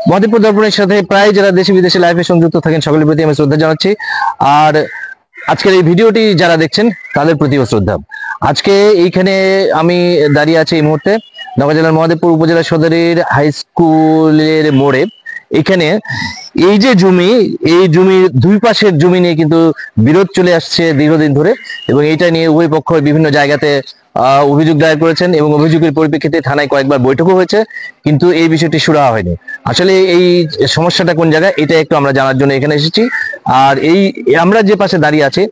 মহাদেবপুর দর্পণের সাথে প্রায় যারা দেশে বিদেশে লাইভে সংযুক্ত থাকেন সকলের প্রতি আমি শ্রদ্ধা জানাচ্ছি। আর আজকের এই ভিডিওটি যারা দেখছেন তাদের প্রতিও শ্রদ্ধা। আজকে এইখানে আমি দাঁড়িয়ে আছি এই মুহূর্তে নওগাঁ জেলার মহাদেবপুর উপজেলা সদরের হাই স্কুলের মোড়ে। এখানে এই যে জমি, এই জমির দুই পাশের জমি নিয়ে কিন্তু বিরোধ চলে আসছে দীর্ঘদিন ধরে, এবং এইটা নিয়ে উভয় পক্ষ বিভিন্ন জায়গাতে অভিযোগ দায়ের করেছেন এবং অভিযোগের পরিপ্রেক্ষিতে থানায় কয়েকবার বৈঠকও হয়েছে, কিন্তু এই বিষয়টি সুরাহা হয়নি। আসলে এই সমস্যাটা কোন জায়গায় এটা একটু আমরা জানার জন্য এখানে এসেছি। আর এই আমরা যে পাশে দাঁড়িয়ে আছি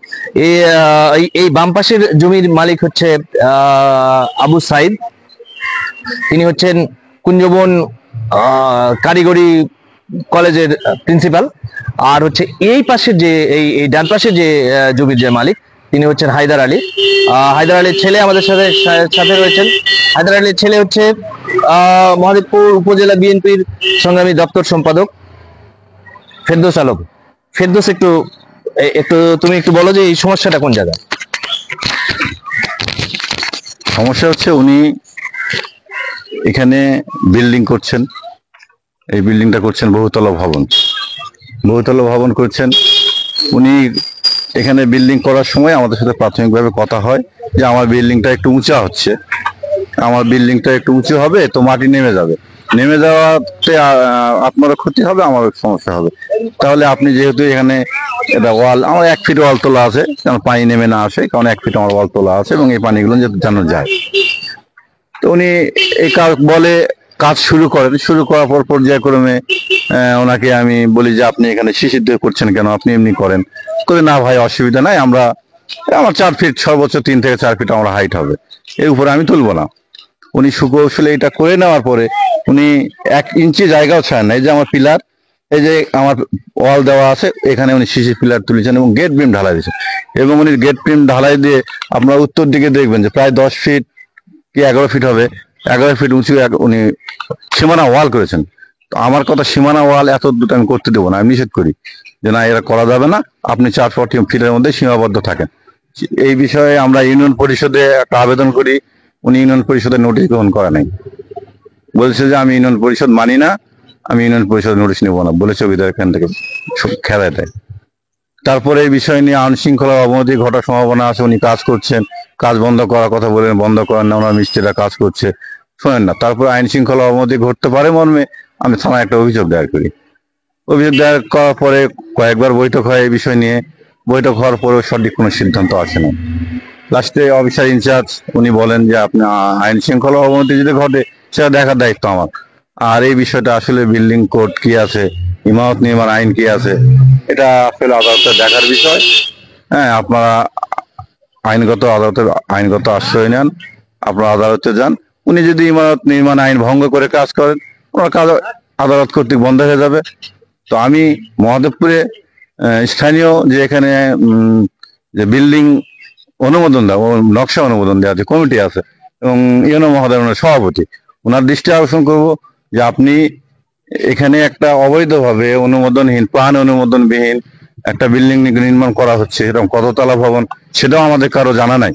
এই বাম পাশের জমির মালিক হচ্ছে আবু সাইদ, তিনি হচ্ছেন কুঞ্জবন কারিগরি কলেজের প্রিন্সিপাল। আর হচ্ছে এই পাশের যে এই ডান পাশে যে জমির যে মালিক তিনি হচ্ছেন হায়দার আলী। হায়দার আলীর ছেলে আমাদের সাথে রয়েছেন। হায়দার আলীর ছেলে হচ্ছে মহাদেবপুর উপজেলা বিএনপির সংগ্রামী দপ্তর সম্পাদক ফেরদৌস আলম। ফেরদৌস, একটু তুমি একটু বলো যে এই সমস্যাটা কোন জায়গায়? সমস্যা হচ্ছে উনি এখানে বিল্ডিং করছেন, এই বিল্ডিংটা করছেন বহুতলা ভবন করছেন। উনি এখানে বিল্ডিং করার সময় আমাদের সাথে প্রাথমিকভাবে কথা হয় যে আমার বিল্ডিংটা একটু উঁচু হবে, তো মাটি নেমে যাওয়াতে আপনারও ক্ষতি হবে, আমারও সমস্যা হবে। তাহলে আপনি যেহেতু এখানে এটা ওয়াল, আমার 1 ফিট ওয়াল তোলা আছে যেন পানি নেমে না আসে, কারণ 1 ফিট আমার ওয়াল তোলা আছে এবং এই পানিগুলো যেন যায়। তো উনি এই কাজ শুরু করার পর পর্যায়ক্রমে ওনাকে আমি বলি যে আপনি এখানে শিশির দিয়ে করছেন কেন, আপনি এমনি করেন। না ভাই, অসুবিধা নাই, আমার 4 ফিট, সর্বোচ্চ 3 থেকে 4 ফিট আমার হাইট হবে, এর উপরে আমি তুলবো না। উনি সুকৌশলে এটা করে নেওয়ার পরে উনি 1 ইঞ্চি জায়গাও ছাড়েন না। এই যে আমার পিলার, এই যে আমার ওয়াল দেওয়া আছে, এখানে উনি শিশির পিলার তুলেছেন এবং গেট বিম ঢালাই দিয়েছেন। এবং উনি গেট বিম ঢালাই দিয়ে আপনার উত্তর দিকে দেখবেন যে প্রায় 10 ফিট কি 11 ফিট হবে, 11 ফিট উঁচু উনি সীমানা ওয়াল করেছেন। তো আমার কথা, সীমানা ওয়াল এত দুটো আমি করতে দেবো না, আমি নিষেধ করি যে না, এরা করা যাবে না, আপনি 4 ফিটের মধ্যে সীমাবদ্ধ থাকেন। এই বিষয়ে আমরা ইউনিয়ন পরিষদে একটা আবেদন করি, উনি ইউনিয়ন পরিষদের নোটিশ গ্রহণ করে নাই, বলছে যে আমি ইউনিয়ন পরিষদ মানি না, আমি ইউনিয়ন পরিষদের নোটিশ নেবো না বলেছে, বিধায় এখান থেকে খেলায় দেয়। তারপরে এই বিষয় নিয়ে আইন শৃঙ্খলা অবনতি ঘটার সম্ভাবনা আছে। উনি কাজ করছেন, কাজ বন্ধ করার কথা বলেন, বন্ধ করেন না, ওনার মিস্ত্রিরা কাজ করছে, শোনেন না। তারপরে আইন শৃঙ্খলা অবনতি ঘটতে পারে মর্মে আমি থানায় একটা অভিযোগ দায়ের করি। অভিযোগ দায়ের করার পরে কয়েকবার বৈঠক হয় এই বিষয় নিয়ে, বৈঠক হওয়ার পরেও সঠিক কোনো সিদ্ধান্ত আসে না। লাস্টে অফিসার ইনচার্জ উনি বলেন যে আপনি আইন শৃঙ্খলা অবনতি যদি ঘটে সেটা দেখার দায়িত্ব আমার। আর এই বিষয়টা আসলে বিল্ডিং কোড কি আছে, ইমারত নির্মাণ আইন কি আছে, এটা আসলে আদালতে দেখার বিষয়। হ্যাঁ, আপনারা আইনগত আশ্রয় নেন, আপনারা আদালতে যান। উনি যদি ইমারত নির্মাণ আইন ভঙ্গ করে কাজ করেন, ওনার কাজ আদালত কর্তৃক বন্ধ হয়ে যাবে। তো আমি মহাদেবপুরে স্থানীয় যে এখানে যে বিল্ডিং অনুমোদন দেওয়া, নকশা অনুমোদন দেওয়া যে কমিটি আছে এবং ইউনো মহোদয় ওনার সভাপতি, ওনার দৃষ্টি আকর্ষণ করব যে আপনি এখানে একটা অবৈধভাবে প্ল্যান অনুমোদনবিহীন একটা বিল্ডিং নির্মাণ করা হচ্ছে, এরকম কততলা ভবন সেটাও আমাদের কারো জানা নাই,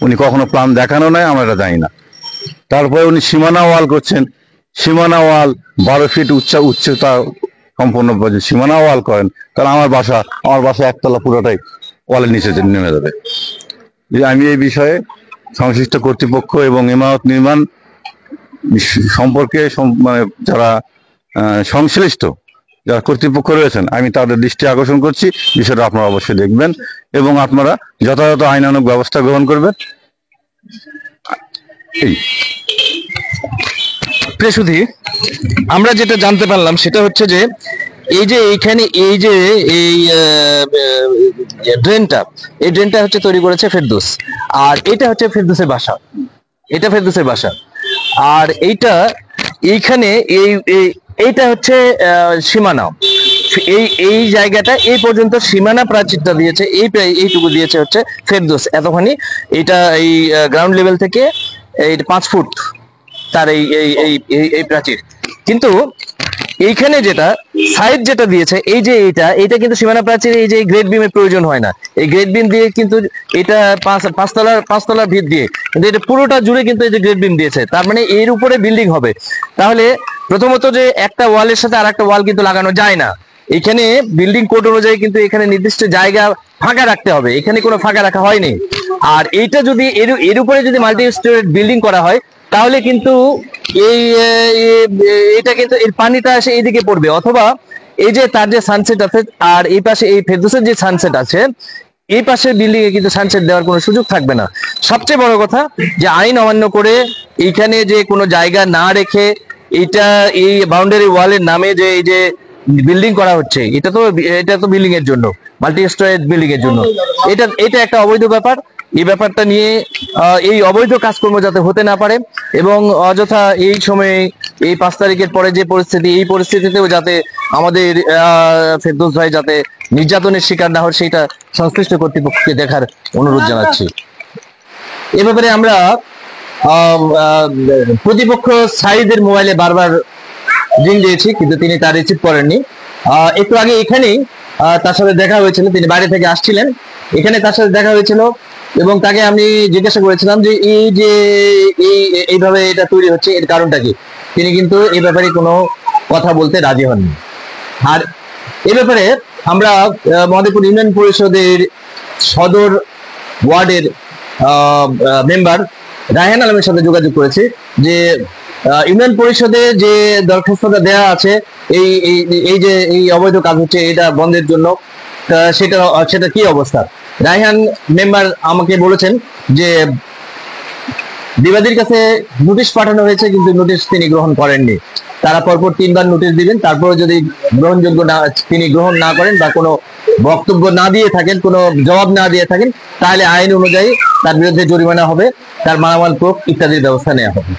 উনি কখনো প্ল্যান দেখানো নাই, আমরা এটা জানি না। তারপরে উনি সীমানা ওয়াল করছেন, সীমানা ওয়াল 12 ফিট উচ্চতা সম্পূর্ণ সীমানা ওয়াল করেন, কারণ আমার বাসা 1 তলা পুরোটাই ওয়ালের নিচে নেমে যাবে। আমি এই বিষয়ে সংশ্লিষ্ট কর্তৃপক্ষ এবং ইমারত নির্মাণ সম্পর্কে মানে যারা সংশ্লিষ্ট যারা কর্তৃপক্ষ রয়েছেন, আমি তাদের দৃষ্টি আকর্ষণ করছি, বিষয়টা আপনারা অবশ্যই দেখবেন এবং আপনারা যথাযথ আইনানুগ ব্যবস্থা গ্রহণ করবেন। প্রিয়সুধী, আমরা যেটা জানতে পারলাম সেটা হচ্ছে যে এই যে এইখানে এই ড্রেনটা হচ্ছে তৈরি করেছে ফেরদৌস, আর এটা হচ্ছে ফেরদৌসের বাসা, আর এইখানে এইটা হচ্ছে সীমানা। এই জায়গাটা এই পর্যন্ত সীমানা প্রাচীরটা দিয়েছে, এইটুকু দিয়েছে হচ্ছে ফেরদৌস এতখানি। এটা এই গ্রাউন্ড লেভেল থেকে এই 5 ফুট তার এই প্রাচীর। কিন্তু এইখানে যেটা সাইড যেটা দিয়েছে, এই যে এইটা কিন্তু সীমানা প্রাচীর, এই যে গ্রেড বিমের প্রয়োজন হয় না। এই গ্রেড বিম দিয়ে কিন্তু এটা 5 তলার ভিত দিয়ে, কিন্তু এটা পুরোটা জুড়ে কিন্তু এই যে গ্রেড বিম দিয়েছে, তার মানে এর উপরে বিল্ডিং হবে। তাহলে প্রথমত যে একটা ওয়ালের সাথে আর একটা ওয়াল কিন্তু লাগানো যায় না। এখানে বিল্ডিং কোড অনুযায়ী কিন্তু এখানে নির্দিষ্ট জায়গা ফাঁকা রাখতে হবে, এখানে কোনো ফাঁকা রাখা হয়নি। আর এইটা যদি এর উপরে যদি মাল্টি স্টোরেজ বিল্ডিং করা হয় তাহলে কিন্তু এই এটা কিন্তু এর পানিটা এসে এইদিকে পড়বে, অথবা এই যে তার যে সানসেট আছে আর এই পাশে এই ফেরদৌসের যে সানসেট আছে এই পাশের বিল্ডিং এ কিন্তু সানসেট দেওয়ার কোনো সুযোগ থাকবে না। সবচেয়ে বড় কথা যে আইন অমান্য করে এইখানে যে কোনো জায়গা না রেখে এটা এই বাউন্ডারি ওয়ালের নামে যে এই যে বিল্ডিং করা হচ্ছে, এটা তো বিল্ডিং এর জন্য, মাল্টি স্টোরেজ বিল্ডিং এর জন্য, এটা একটা অবৈধ ব্যাপার। এই ব্যাপারটা নিয়ে এই অবৈধ কাজকর্ম যাতে হতে না পারে এবং অযথা এই সময়ে এই 5 তারিখের পরে যে পরিস্থিতি, এই পরিস্থিতিতেও যাতে আমাদের ফেরদৌস ভাই যাতে নির্যাতনের শিকার না হয় সেটা সংশ্লিষ্ট কর্তৃপক্ষকে দেখার অনুরোধ জানাচ্ছি। এ ব্যাপারে আমরা প্রতিপক্ষ সাইদের মোবাইলে বারবার রিং দিয়েছি কিন্তু তিনি তা রিসিভ করেননি। একটু আগে এখানেই তার সাথে দেখা হয়েছিল, তিনি বাইরে থেকে আসছিলেন, এখানে তার সাথে দেখা হয়েছিল এবং তাকে আমি জিজ্ঞাসা করেছিলাম যে এইভাবে এটা তৈরি হচ্ছে এর কারণটা কি। তিনি কিন্তু এই ব্যাপারে কোনো কথা বলতে রাজি হননি। আর এ ব্যাপারে আমরা মহাদেবপুর ইউনিয়ন পরিষদের সদর ওয়ার্ডের মেম্বার রায়হান আলমের সাথে যোগাযোগ করেছি যে ইউনিয়ন পরিষদে যে দরখাস্তটা দেওয়া আছে এই যে এই অবৈধ কাজ হচ্ছে এটা বন্ধের জন্য, সেটা কি অবস্থা। রায়হান মেম্বার আমাকে বলেছেন যে বিবাদীর কাছে নোটিশ পাঠানো হয়েছে কিন্তু নোটিশ তিনি গ্রহণ করেননি। তারা পরপর 3 বার নোটিশ দিবেন, তারপরে যদি গ্রহণযোগ্য না তিনি গ্রহণ না করেন বা কোনো বক্তব্য না দিয়ে থাকেন, কোনো জবাব না দিয়ে থাকেন, তাহলে আইন অনুযায়ী তার বিরুদ্ধে জরিমানা হবে, তার মালামাল প্রয়োগ ইত্যাদির ব্যবস্থা নেওয়া হবে।